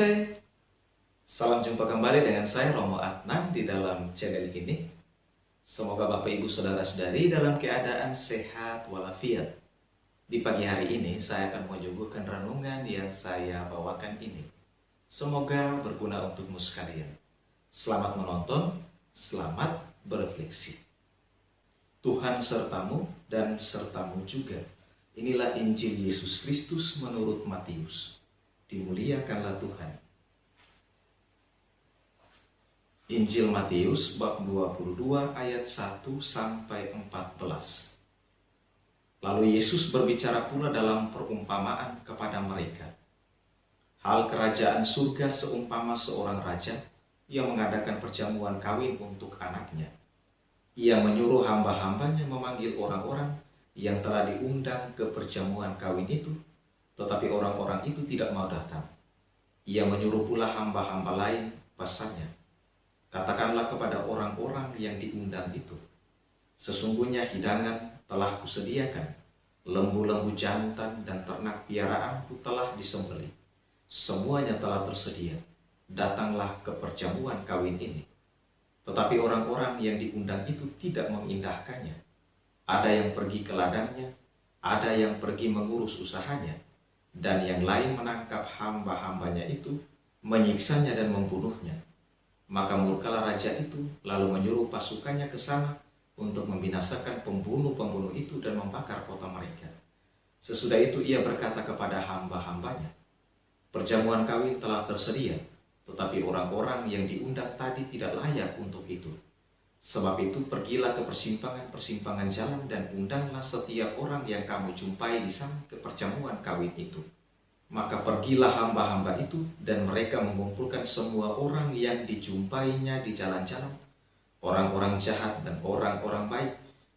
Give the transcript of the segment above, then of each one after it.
Oke, salam jumpa kembali dengan saya Romo Adnan di dalam channel ini. Semoga Bapak Ibu Saudara-saudari dalam keadaan sehat walafiat. Di pagi hari ini saya akan menyuguhkan renungan yang saya bawakan ini. Semoga berguna untukmu sekalian. Selamat menonton, selamat berefleksi. Tuhan sertamu dan sertamu juga. Inilah Injil Yesus Kristus menurut Matius. Dimuliakanlah Tuhan. Injil Matius bab 22 ayat 1 sampai 14. Lalu Yesus berbicara pula dalam perumpamaan kepada mereka. Hal kerajaan surga seumpama seorang raja yang mengadakan perjamuan kawin untuk anaknya. Ia menyuruh hamba-hambanya memanggil orang-orang yang telah diundang ke perjamuan kawin itu, tetapi orang-orang itu tidak mau datang. Ia menyuruh pula hamba-hamba lain, pasalnya, katakanlah kepada orang-orang yang diundang itu, sesungguhnya hidangan telah kusediakan, lembu-lembu jantan dan ternak piaraanku telah disembelih. Semuanya telah tersedia, datanglah ke perjamuan kawin ini. Tetapi orang-orang yang diundang itu tidak mengindahkannya. Ada yang pergi ke ladangnya, ada yang pergi mengurus usahanya, dan yang lain menangkap hamba-hambanya itu, menyiksanya dan membunuhnya. Maka murkalah raja itu, lalu menyuruh pasukannya ke sana untuk membinasakan pembunuh-pembunuh itu dan membakar kota mereka. Sesudah itu ia berkata kepada hamba-hambanya, perjamuan kawin telah tersedia, tetapi orang-orang yang diundang tadi tidak layak untuk itu. Sebab itu pergilah ke persimpangan-persimpangan jalan dan undanglah setiap orang yang kamu jumpai di sana ke perjamuan kawin itu. Maka pergilah hamba-hamba itu dan mereka mengumpulkan semua orang yang dijumpainya di jalan-jalan, orang-orang jahat dan orang-orang baik,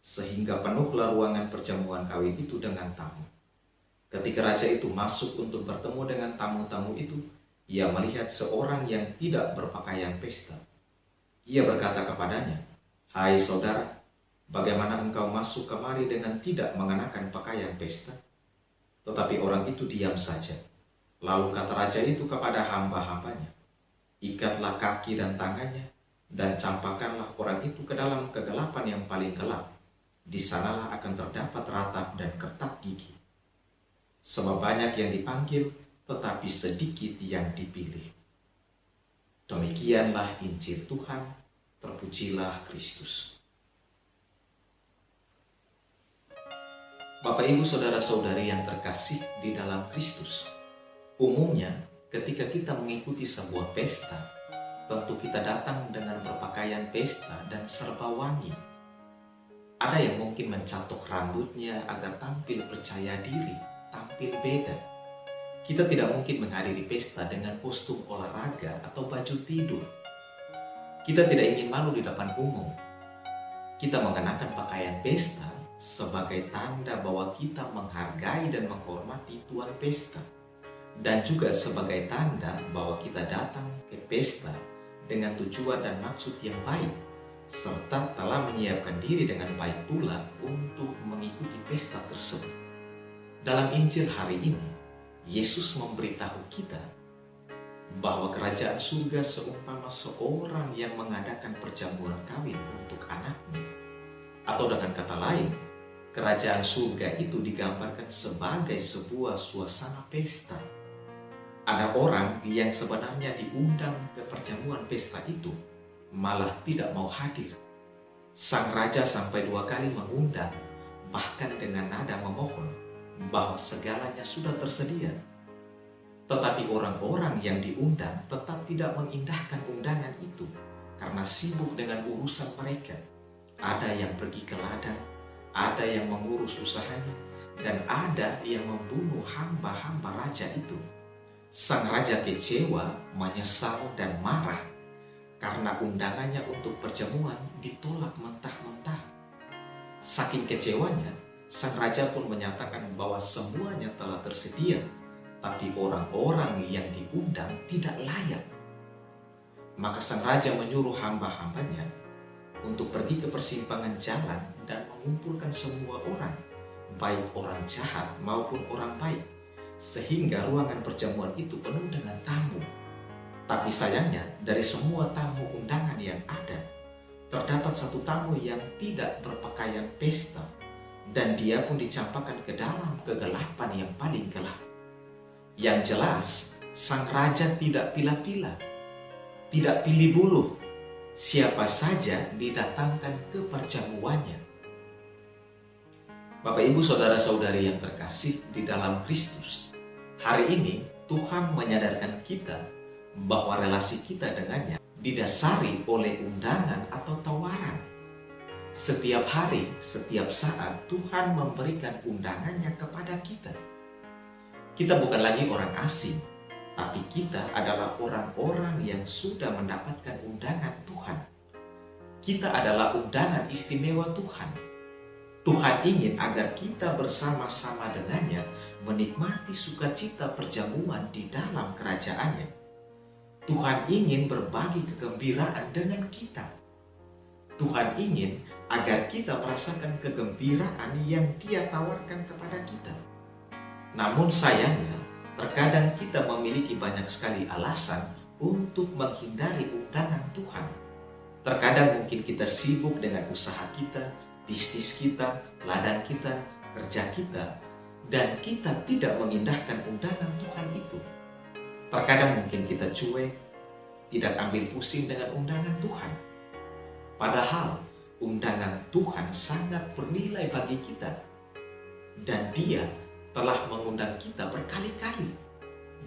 sehingga penuhlah ruangan perjamuan kawin itu dengan tamu. Ketika raja itu masuk untuk bertemu dengan tamu-tamu itu, ia melihat seorang yang tidak berpakaian pesta. Ia berkata kepadanya, "Hai saudara, bagaimana engkau masuk kemari dengan tidak mengenakan pakaian pesta?" Tetapi orang itu diam saja. Lalu kata raja itu kepada hamba-hambanya, "Ikatlah kaki dan tangannya, dan campakkanlah orang itu ke dalam kegelapan yang paling gelap. Di sanalah akan terdapat ratap dan kertak gigi. Sebab banyak yang dipanggil, tetapi sedikit yang dipilih." Demikianlah Injil Tuhan. Terpujilah Kristus. Bapak Ibu Saudara-saudari yang terkasih di dalam Kristus, umumnya ketika kita mengikuti sebuah pesta, tentu kita datang dengan berpakaian pesta dan serba wangi. Ada yang mungkin mencatok rambutnya agar tampil percaya diri, tampil beda. Kita tidak mungkin menghadiri pesta dengan kostum olahraga atau baju tidur. Kita tidak ingin malu di depan umum. Kita mengenakan pakaian pesta sebagai tanda bahwa kita menghargai dan menghormati tuan pesta. Dan juga sebagai tanda bahwa kita datang ke pesta dengan tujuan dan maksud yang baik, serta telah menyiapkan diri dengan baik pula untuk mengikuti pesta tersebut. Dalam Injil hari ini, Yesus memberitahu kita bahwa kerajaan surga seumpama seorang yang mengadakan perjamuan kawin untuk anaknya. Atau dengan kata lain, kerajaan surga itu digambarkan sebagai sebuah suasana pesta. Ada orang yang sebenarnya diundang ke perjamuan pesta itu, malah tidak mau hadir. Sang raja sampai 2 kali mengundang, bahkan dengan nada memohon bahwa segalanya sudah tersedia. Tetapi orang-orang yang diundang tetap tidak mengindahkan undangan itu karena sibuk dengan urusan mereka. Ada yang pergi ke ladang, ada yang mengurus usahanya, dan ada yang membunuh hamba-hamba raja itu. Sang raja kecewa, menyesal, dan marah karena undangannya untuk perjamuan ditolak mentah-mentah. Saking kecewanya, sang raja pun menyatakan bahwa semuanya telah tersedia, tapi orang-orang yang diundang tidak layak. Maka sang raja menyuruh hamba-hambanya untuk pergi ke persimpangan jalan dan mengumpulkan semua orang, baik orang jahat maupun orang baik, sehingga ruangan perjamuan itu penuh dengan tamu. Tapi sayangnya, dari semua tamu undangan yang ada, terdapat satu tamu yang tidak berpakaian pesta, dan dia pun dicampakkan ke dalam kegelapan yang paling gelap. Yang jelas, sang raja tidak pilih-pilih, tidak pilih bulu, siapa saja didatangkan ke perjamuannya. Bapak, Ibu, saudara-saudari yang terkasih di dalam Kristus, hari ini Tuhan menyadarkan kita bahwa relasi kita dengannya didasari oleh undangan atau tawaran. Setiap hari, setiap saat Tuhan memberikan undangannya kepada kita. Kita bukan lagi orang asing, tapi kita adalah orang-orang yang sudah mendapatkan undangan Tuhan. Kita adalah undangan istimewa Tuhan. Tuhan ingin agar kita bersama-sama dengannya menikmati sukacita perjamuan di dalam kerajaannya. Tuhan ingin berbagi kegembiraan dengan kita. Tuhan ingin agar kita merasakan kegembiraan yang Dia tawarkan kepada kita. Namun sayangnya, terkadang kita memiliki banyak sekali alasan untuk menghindari undangan Tuhan. Terkadang mungkin kita sibuk dengan usaha kita, bisnis kita, ladang kita, kerja kita, dan kita tidak mengindahkan undangan Tuhan itu. Terkadang mungkin kita cuek, tidak ambil pusing dengan undangan Tuhan. Padahal undangan Tuhan sangat bernilai bagi kita. Dan Dia telah mengundang kita berkali-kali.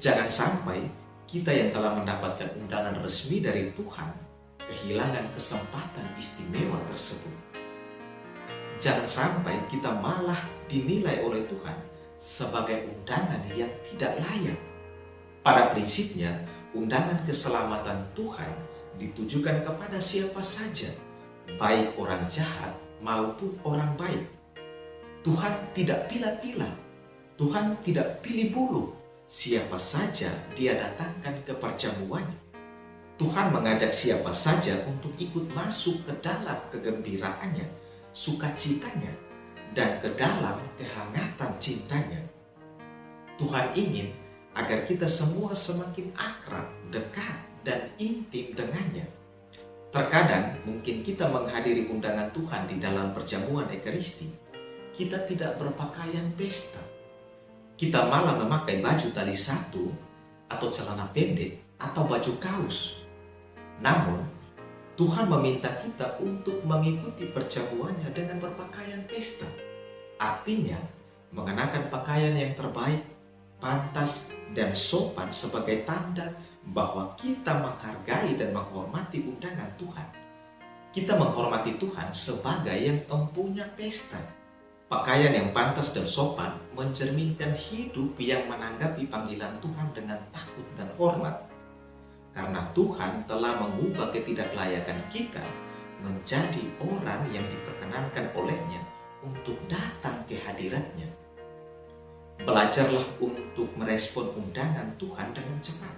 Jangan sampai kita yang telah mendapatkan undangan resmi dari Tuhan kehilangan kesempatan istimewa tersebut. Jangan sampai kita malah dinilai oleh Tuhan sebagai undangan yang tidak layak. Pada prinsipnya, undangan keselamatan Tuhan ditujukan kepada siapa saja, baik orang jahat maupun orang baik. Tuhan tidak pilih-pilih, Tuhan tidak pilih bulu, siapa saja Dia datangkan ke perjamuannya. Tuhan mengajak siapa saja untuk ikut masuk ke dalam kegembiraannya, sukacitanya, dan ke dalam kehangatan cintanya. Tuhan ingin agar kita semua semakin akrab, dekat, dan intim dengannya. Terkadang mungkin kita menghadiri undangan Tuhan di dalam perjamuan Ekaristi, kita tidak berpakaian pesta. Kita malah memakai baju tali satu, atau celana pendek, atau baju kaus. Namun, Tuhan meminta kita untuk mengikuti perjamuannya dengan berpakaian pesta. Artinya, mengenakan pakaian yang terbaik, pantas, dan sopan sebagai tanda bahwa kita menghargai dan menghormati undangan Tuhan. Kita menghormati Tuhan sebagai yang mempunyai pesta. Pakaian yang pantas dan sopan mencerminkan hidup yang menanggapi panggilan Tuhan dengan takut dan hormat. Karena Tuhan telah mengubah ketidaklayakan kita menjadi orang yang diperkenankan olehnya untuk datang ke hadiratnya. Belajarlah untuk merespon undangan Tuhan dengan cepat.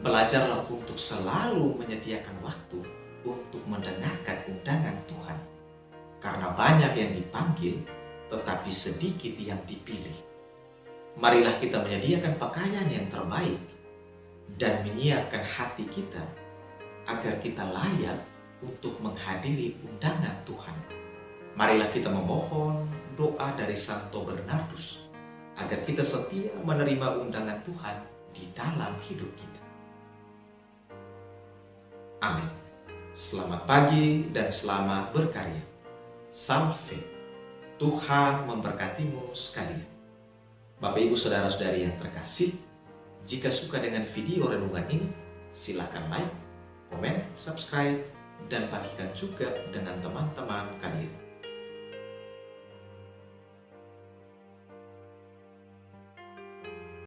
Belajarlah untuk selalu menyediakan waktu untuk mendengarkan undangan Tuhan. Karena banyak yang dipanggil, tetapi sedikit yang dipilih. Marilah kita menyediakan pakaian yang terbaik dan menyiapkan hati kita agar kita layak untuk menghadiri undangan Tuhan. Marilah kita memohon doa dari Santo Bernardus agar kita setia menerima undangan Tuhan di dalam hidup kita. Amin. Selamat pagi dan selamat berkarya. Salve. Tuhan memberkatimu sekalian. Bapak, Ibu, saudara-saudari yang terkasih, jika suka dengan video renungan ini, silakan like, komen, subscribe, dan bagikan juga dengan teman-teman kalian.